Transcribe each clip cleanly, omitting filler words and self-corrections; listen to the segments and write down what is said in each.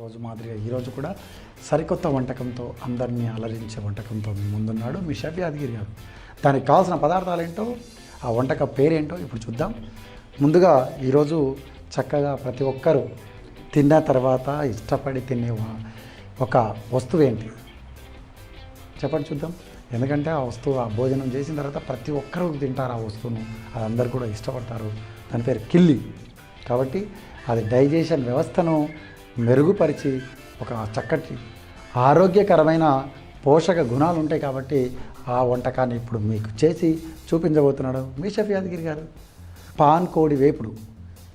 రోజు మాదిరిగా ఈరోజు కూడా సరికొత్త వంటకంతో అందరినీ అలరించే వంటకంతో మీ ముందున్నాడు మీ షెఫ్ యాదగిరి గారు. దానికి కావాల్సిన పదార్థాలు ఏంటో, ఆ వంటక పేరేంటో ఇప్పుడు చూద్దాం. ముందుగా ఈరోజు చక్కగా ప్రతి ఒక్కరూ తిన్న తర్వాత ఇష్టపడి తినే ఒక వస్తువు ఏంటి చెప్పండి చూద్దాం. ఎందుకంటే ఆ వస్తువు, ఆ భోజనం చేసిన తర్వాత ప్రతి ఒక్కరూ తింటారు ఆ వస్తువును, అది అందరు కూడా ఇష్టపడతారు. దాని పేరు కిల్లి. కాబట్టి అది డైజెషన్ వ్యవస్థను మెరుగుపరిచి ఒక చక్కటి ఆరోగ్యకరమైన పోషక గుణాలు ఉంటాయి. కాబట్టి ఆ వంటకాన్ని ఇప్పుడు మీకు చేసి చూపించబోతున్నాడు మీ షెఫ్ యాదగిరి గారు. పాన్ కోడి వేపుడు.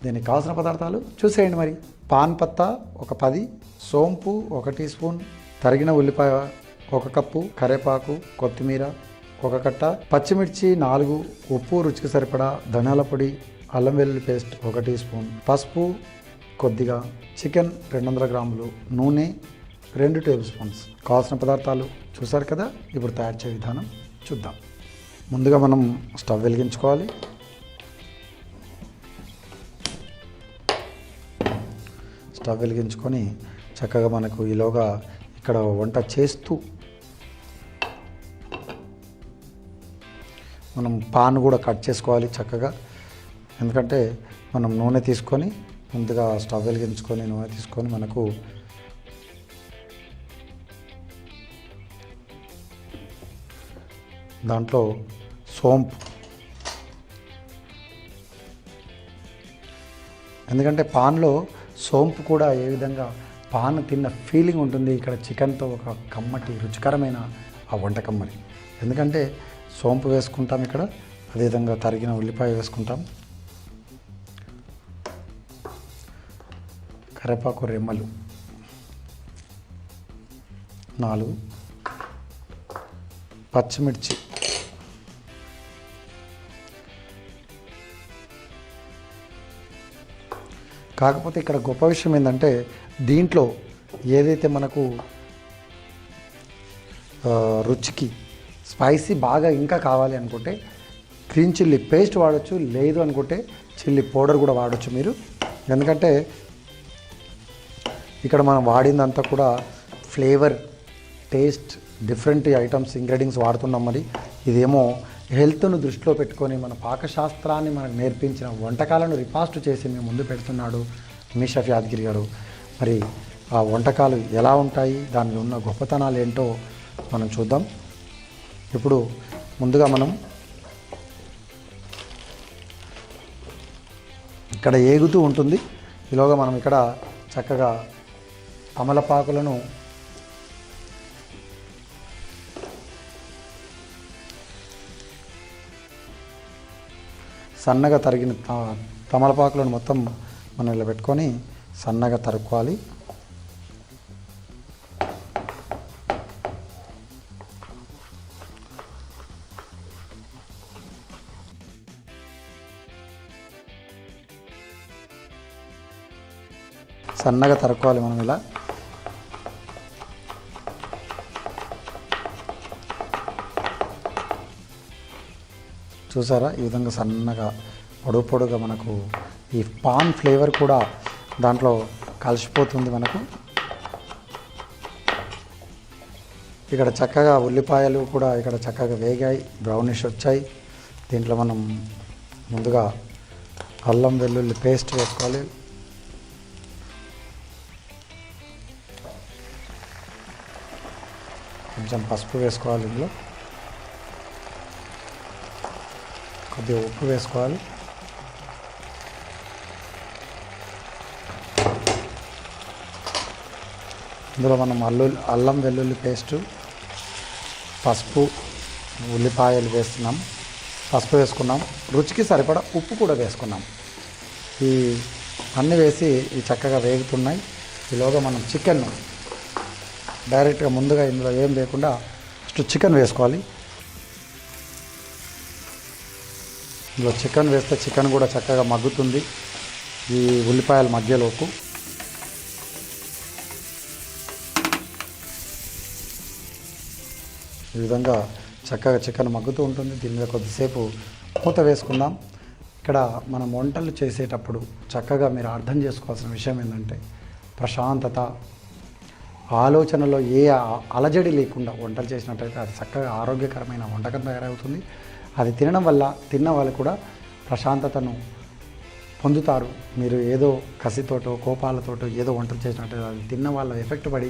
దీనికి కావాల్సిన పదార్థాలు చూసేయండి. మరి పాన్ పత్తా ఒక 10, సోంపు 1 టీ స్పూన్, తరిగిన ఉల్లిపాయ 1 కప్పు, కరివేపాకు, కొత్తిమీర 1 కట్ట, పచ్చిమిర్చి 4, ఉప్పు రుచికి సరిపడా, ధనియాల పొడి, అల్లం వెల్లుల్లి పేస్ట్ 1 టీ స్పూన్, పసుపు కొద్దిగా, చికెన్ 200 గ్రాములు, నూనె 2 టేబుల్ స్పూన్స్. కావాల్సిన పదార్థాలు చూసారు కదా. ఇప్పుడు తయారు చేసే విధానం చూద్దాం. ముందుగా మనం స్టవ్ వెలిగించుకోవాలి. స్టవ్ వెలిగించుకొని చక్కగా మనకు ఈలోగా ఇక్కడ వంట చేస్తూ మనం పాన్ కూడా కట్ చేసుకోవాలి చక్కగా. ఎందుకంటే మనం నూనె తీసుకొని ముందుగా స్టవ్ వెలిగించుకొని నూనె తీసుకొని మనకు దాంట్లో సోంపు, ఎందుకంటే పాన్లో సోంపు కూడా ఏ విధంగా పాన్ తిన్న ఫీలింగ్ ఉంటుంది ఇక్కడ చికెన్తో, ఒక కమ్మటి రుచికరమైన ఆ వంటకం. మరి ఎందుకంటే సోంపు వేసుకుంటాం ఇక్కడ, అదేవిధంగా తరిగిన ఉల్లిపాయ వేసుకుంటాం, కరివేపాకు రెమ్మలు 4, పచ్చిమిర్చి, కాకపోతే ఇక్కడ గొప్ప విషయం ఏంటంటే దీంట్లో ఏదైతే మనకు రుచికి స్పైసీ బాగా ఇంకా కావాలి అనుకుంటే గ్రీన్ చిల్లీ పేస్ట్ వాడచ్చు, లేదు అనుకుంటే చిల్లీ పౌడర్ కూడా వాడచ్చు మీరు. ఎందుకంటే ఇక్కడ మనం వాడిందంతా కూడా flavour, taste, different items, ingredients వాడుతున్నాం. మరి ఇదేమో హెల్త్ను దృష్టిలో పెట్టుకొని మన పాకశాస్త్రాన్ని మనకు నేర్పించిన వంటకాలను రిపాస్ట్ చేసి మేము ముందు పెడుతున్నాడు మీ షెఫ్ యాదగిరి గారు. మరి ఆ వంటకాలు ఎలా ఉంటాయి, దానిలో ఉన్న గొప్పతనాలు ఏంటో మనం చూద్దాం. ఇప్పుడు ముందుగా మనం ఇక్కడ ఏగుతూ ఉంటుంది, ఈలోగా మనం ఇక్కడ చక్కగా తమలపాకులను సన్నగా తరిగిన తమలపాకులను మొత్తం మనం ఇలా పెట్టుకొని సన్నగా తరుక్కోవాలి. సన్నగా తరుక్కోవాలి మనం ఇలా. చూసారా, ఈ విధంగా సన్నగా పొడుగా మనకు ఈ పాన్ ఫ్లేవర్ కూడా దాంట్లో కలిసిపోతుంది మనకు. ఇక్కడ చక్కగా ఉల్లిపాయలు కూడా ఇక్కడ చక్కగా వేగాయి, బ్రౌనిష్ వచ్చాయి. దీంట్లో మనం ముందుగా అల్లం వెల్లుల్లి పేస్ట్ వేసుకోవాలి. కొంచెం పసుపు వేసుకోవాలి, ఇందులో కొద్దిగా ఉప్పు వేసుకోవాలి. ఇందులో మనం అల్లం వెల్లుల్లి పేస్టు, పసుపు, ఉల్లిపాయలు వేస్తున్నాం, పసుపు వేసుకున్నాం, రుచికి సరిపడా ఉప్పు కూడా వేసుకున్నాం. ఈ అన్నీ వేసి ఈ చక్కగా వేగుతున్నాయి. ఈలోగా మనం చికెన్ డైరెక్ట్గా ముందుగా ఇందులో ఏం లేకుండా ఫస్ట్ చికెన్ వేసుకోవాలి. ఇందులో చికెన్ వేస్తే చికెన్ కూడా చక్కగా మగ్గుతుంది ఈ ఉల్లిపాయల మధ్యలోపు. ఈ విధంగా చక్కగా చికెన్ మగ్గుతూ ఉంటుంది. దీని మీద కొద్దిసేపు మూత వేసుకుందాం. ఇక్కడ మనం వంటలు చేసేటప్పుడు చక్కగా మీరు అర్థం చేసుకోవాల్సిన విషయం ఏంటంటే ప్రశాంతత, ఆలోచనలో ఏ అలజడి లేకుండా వంటలు చేసినట్టయితే అది చక్కగా ఆరోగ్యకరమైన వంటకం తయారవుతుంది. అది తినడం వల్ల తిన్న వాళ్ళు కూడా ప్రశాంతతను పొందుతారు. మీరు ఏదో కసితోటో కోపాలతోటో ఏదో వంటలు చేసినట్టయితే అది తిన్న వాళ్ళ ఎఫెక్ట్ పడి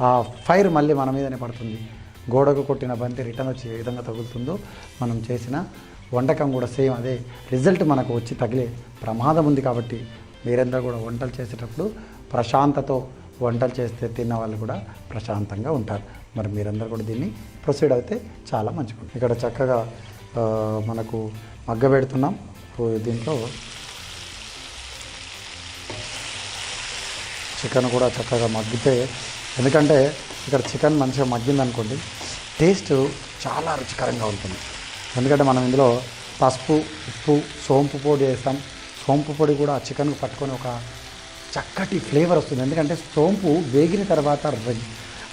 ఆ ఫైర్ మళ్ళీ మన మీదనే పడుతుంది. గోడకు కొట్టిన బంతి రిటర్న్ వచ్చి ఏ విధంగా తగులుతుందో మనం చేసిన వంటకం కూడా సేమ్ అదే రిజల్ట్ మనకు వచ్చి తగిలే ప్రమాదం ఉంది. కాబట్టి మీరందరూ కూడా వంటలు చేసేటప్పుడు ప్రశాంతతో వంటలు చేస్తే తిన్న వాళ్ళు కూడా ప్రశాంతంగా ఉంటారు. మరి మీరందరూ కూడా దీన్ని ప్రొసీడ్ అయితే చాలా మంచిగా. ఇక్కడ చక్కగా మనకు మగ్గ పెడుతున్నాం. దీంట్లో చికెన్ కూడా చక్కగా మగ్గితే, ఎందుకంటే ఇక్కడ చికెన్ మంచిగా మగ్గిందనుకోండి టేస్ట్ చాలా రుచికరంగా ఉంటుంది. ఎందుకంటే మనం ఇందులో పసుపు, ఉప్పు, సోంపు పొడి వేస్తాం. సోంపు పొడి కూడా ఆ చికెన్కు పట్టుకొని ఒక చక్కటి ఫ్లేవర్ వస్తుంది. ఎందుకంటే సోంపు వేగిన తర్వాత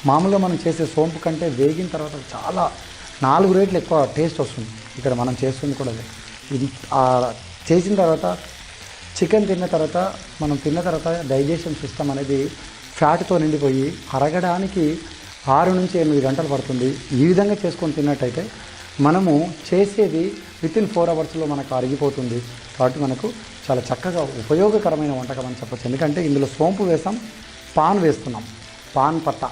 మామూలుగా మనం చేసే సోంపు కంటే వేగిన తర్వాత చాలా 4 రెట్లు ఎక్కువ టేస్ట్ వస్తుంది. ఇక్కడ మనం చేస్తుంది కూడా చేసిన తర్వాత చికెన్ తిన్న తర్వాత మనం తిన్న తర్వాత డైజెషన్ సిస్టమ్ అనేది ఫ్యాట్తో నిండిపోయి అరగడానికి 6 నుంచి 8 గంటలు పడుతుంది. ఈ విధంగా చేసుకొని తిన్నట్టయితే మనము చేసేది వితిన్ 4 అవర్స్లో మనకు అరిగిపోతుంది. కాబట్టి మనకు చాలా చక్కగా ఉపయోగకరమైన వంటకం అని చెప్పచ్చు. ఎందుకంటే ఇందులో సోంపు వేసాం, పాన్ వేస్తున్నాం. పాన్ పట్ట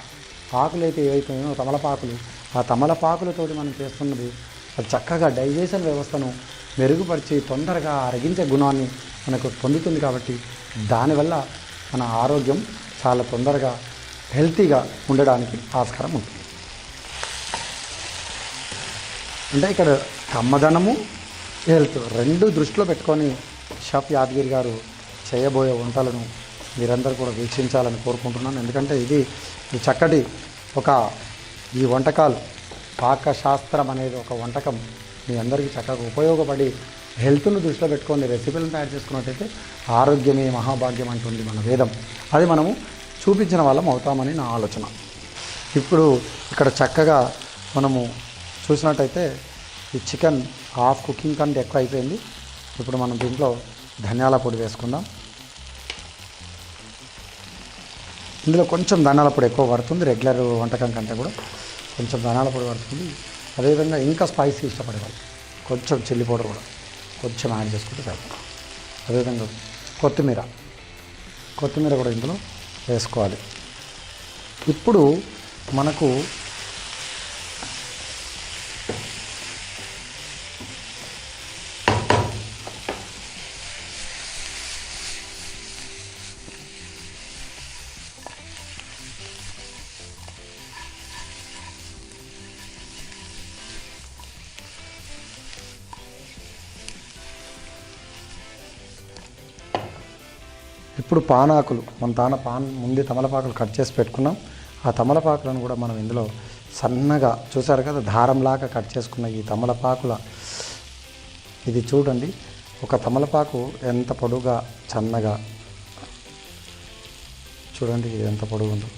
ఆకులు అయితే ఏవైతున్నాయో తమలపాకులు, ఆ తమలపాకులతో మనం చేస్తున్నది అది చక్కగా డైజెషన్ వ్యవస్థను మెరుగుపరిచి తొందరగా అరిగించే గుణాన్ని మనకు పొందుతుంది. కాబట్టి దానివల్ల మన ఆరోగ్యం చాలా తొందరగా హెల్తీగా ఉండడానికి ఆస్కారం ఉంటుంది. అంటే ఇక్కడ కమ్మదనము, హెల్త్ రెండు దృష్టిలో పెట్టుకొని షెఫ్ యాదగిరి గారు చేయబోయే వంటలను మీరందరూ కూడా వీక్షించాలని కోరుకుంటున్నాను. ఎందుకంటే ఇది చక్కటి ఈ వంటకాలు పాకశాస్త్రం అనేది ఒక వంటకం మీ అందరికీ చక్కగా ఉపయోగపడి హెల్త్ను దృష్టిలో పెట్టుకొని రెసిపీలను తయారు చేసుకున్నట్టయితే ఆరోగ్యమే మహాభాగ్యం అంటుంది మన వేదం. అది మనము చూపించిన వాళ్ళం అవుతామని నా ఆలోచన. ఇప్పుడు ఇక్కడ చక్కగా మనము చూసినట్టయితే ఈ చికెన్ హాఫ్ కుకింగ్ కంటే ఎక్కువ అయిపోయింది. ఇప్పుడు మనం దీంట్లో ధనియాల పొడి వేసుకుందాం. ఇందులో కొంచెం ధనియాల పొడి ఎక్కువ పడుతుంది, రెగ్యులర్ వంటకం కంటే కూడా కొంచెం ధనియాల పొడి పడుతుంది. అదేవిధంగా ఇంకా స్పైసీ ఇష్టపడేవాళ్ళు కొంచెం చిల్లీ పౌడర్ కూడా కొంచెం యాడ్ చేసుకుంటే చాలు. అదేవిధంగా కొత్తిమీర కూడా ఇందులో వేసుకోవాలి. ఇప్పుడు మనకు పానాకులు ముందే తమలపాకులు కట్ చేసి పెట్టుకున్నాం. ఆ తమలపాకులను కూడా మనం ఇందులో సన్నగా చూసారు కదా దారంలాగా కట్ చేసుకున్న ఈ తమలపాకుల ఇది చూడండి, ఒక తమలపాకు ఎంత పొడుగా సన్నగా చూడండి, ఇది ఎంత పొడుగు ఉందో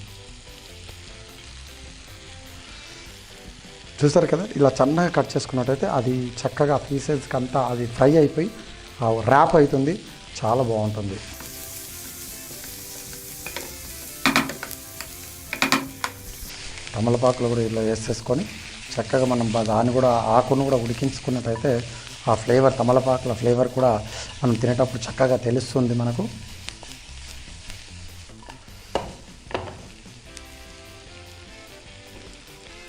చూసారు కదా. ఇలా సన్నగా కట్ చేసుకున్నట్టయితే అది చక్కగా పీసెస్కి అంతా అది ఫ్రై అయిపోయి ర్యాప్ అవుతుంది, చాలా బాగుంటుంది. తమలపాకులు కూడా ఇలా వేసేసుకొని చక్కగా మనం దాన్ని కూడా ఆకును కూడా ఉడికించుకున్నట్టయితే ఆ ఫ్లేవర్ తమలపాకుల ఫ్లేవర్ కూడా మనం తినేటప్పుడు చక్కగా తెలుస్తుంది మనకు.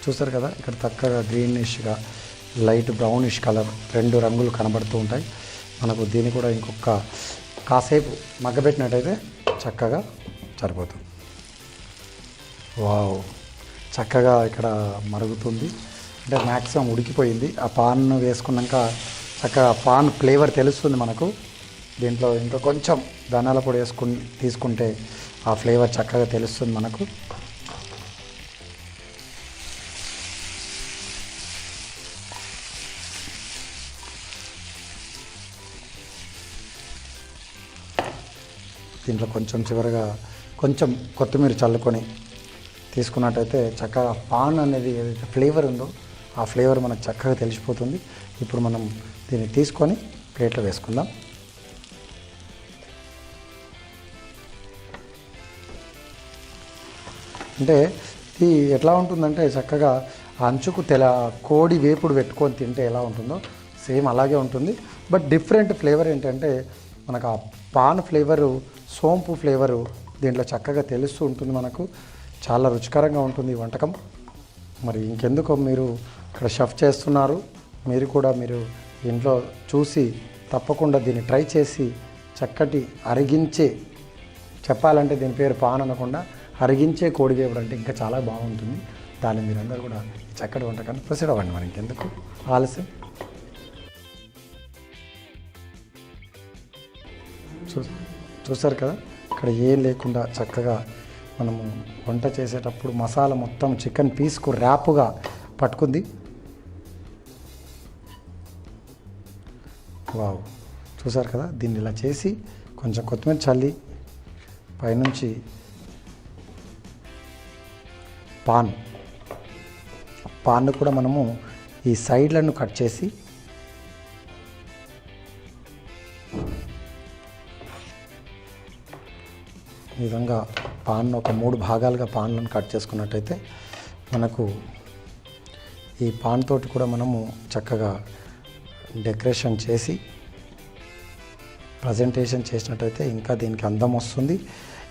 చూసారు కదా ఇక్కడ చక్కగా గ్రీనిష్గా లైట్ బ్రౌనిష్ కలర్ 2 రంగులు కనబడుతూ ఉంటాయి మనకు. దీన్ని కూడా ఇంకొక కాసేపు మగ్గబెట్టినట్టయితే చక్కగా సరిపోతుంది. వావ్, చక్కగా ఇక్కడ మరుగుతుంది, అంటే మ్యాక్సిమం ఉడికిపోయింది. ఆ పాన్ వేసుకున్నాక చక్కగా పాన్ ఫ్లేవర్ తెలుస్తుంది మనకు. దీంట్లో ఇంకా కొంచెం ధనియాల పొడి తీసుకుంటే ఆ ఫ్లేవర్ చక్కగా తెలుస్తుంది మనకు. దీంట్లో కొంచెం చివరిగా కొంచెం కొత్తిమీర చల్లుకొని తీసుకున్నట్టయితే చక్కగా పాన్ అనేది ఏదైతే ఫ్లేవర్ ఉందో ఆ ఫ్లేవర్ మనకు చక్కగా తెలిసిపోతుంది. ఇప్పుడు మనం దీన్ని తీసుకొని ప్లేట్లో వేసుకుందాం. అంటే ఇది ఎట్లా ఉంటుందంటే చక్కగా అంచుకు కోడి వేపుడు పెట్టుకొని తింటే ఎలా ఉంటుందో సేమ్ అలాగే ఉంటుంది. బట్ డిఫరెంట్ ఫ్లేవర్ ఏంటంటే మనకు ఆ పాన్ ఫ్లేవరు, సోంపు ఫ్లేవరు దీంట్లో చక్కగా తెలుస్తూ ఉంటుంది. మనకు చాలా రుచికరంగా ఉంటుంది ఈ వంటకం. మరి ఇంకెందుకు మీరు ఇక్కడ షెఫ్ చేస్తున్నారు, మీరు ఇంట్లో చూసి తప్పకుండా దీన్ని ట్రై చేసి చక్కటి అరిగించే, చెప్పాలంటే దీని పేరు పాన్ అనకుండా అరిగించే కోడి వేపుడు అంటే ఇంకా చాలా బాగుంటుంది. దాన్ని మీరందరూ కూడా ఈ చక్కటి వంటకాన్ని ప్రొసీడ్ అవ్వండి. మరి ఇంకెందుకు ఆలస్యం. చూసారు కదా, ఇక్కడ ఏం లేకుండా చక్కగా మనము వంట చేసేటప్పుడు మసాలా మొత్తం చికెన్ పీస్కు ర్యాపుగా పట్టుకుంది. వావ్, చూసారు కదా. దీన్ని ఇలా చేసి కొంచెం కొత్తిమీర చల్లి పైనుంచి పాన్ కూడా మనము ఈ సైడ్లను కట్ చేసి ఈ విధంగా పాన్ను ఒక 3 భాగాలుగా పాన్లను కట్ చేసుకున్నట్టయితే మనకు ఈ పాన్ తోటి కూడా మనము చక్కగా డెకరేషన్ చేసి ప్రజెంటేషన్ చేసినట్టయితే ఇంకా దీనికి అందం వస్తుంది.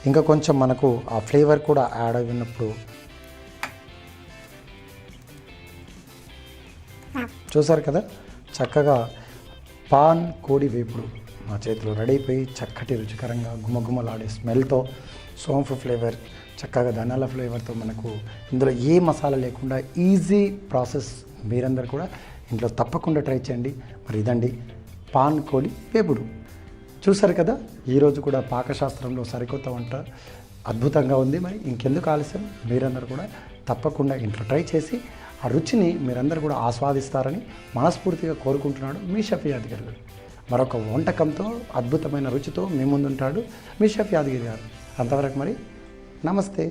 ఇంకా కొంచెం మనకు ఆ ఫ్లేవర్ కూడా యాడ్ అయినప్పుడు చూసారు కదా, చక్కగా పాన్ కోడి వేపుడు మా చేతిలో రెడీ అయిపోయి చక్కటి రుచికరంగా గుమగుమలాడే స్మెల్తో, సోంపు ఫ్లేవర్, చక్కగా ధనియాల ఫ్లేవర్తో మనకు ఇందులో ఏ మసాలా లేకుండా ఈజీ ప్రాసెస్. మీరందరూ కూడా ఇంట్లో తప్పకుండా ట్రై చేయండి. మరి ఇదండి పాన్ కోడి వేపుడు. చూసారు కదా, ఈరోజు కూడా పాకశాస్త్రంలో సరికొత్త వంట అద్భుతంగా ఉంది. మరి ఇంకెందుకు ఆలస్యం, మీరందరూ కూడా తప్పకుండా ఇంట్లో ట్రై చేసి ఆ రుచిని మీరందరూ కూడా ఆస్వాదిస్తారని మనస్ఫూర్తిగా కోరుకుంటున్నాడు మీ షెఫ్ యాదగిరి గారు. మరొక వంటకంతో అద్భుతమైన రుచితో మీ ముందుంటాడు మీ షెఫ్ యాదగిరి గారు. అంతవరకు మరి నమస్తే.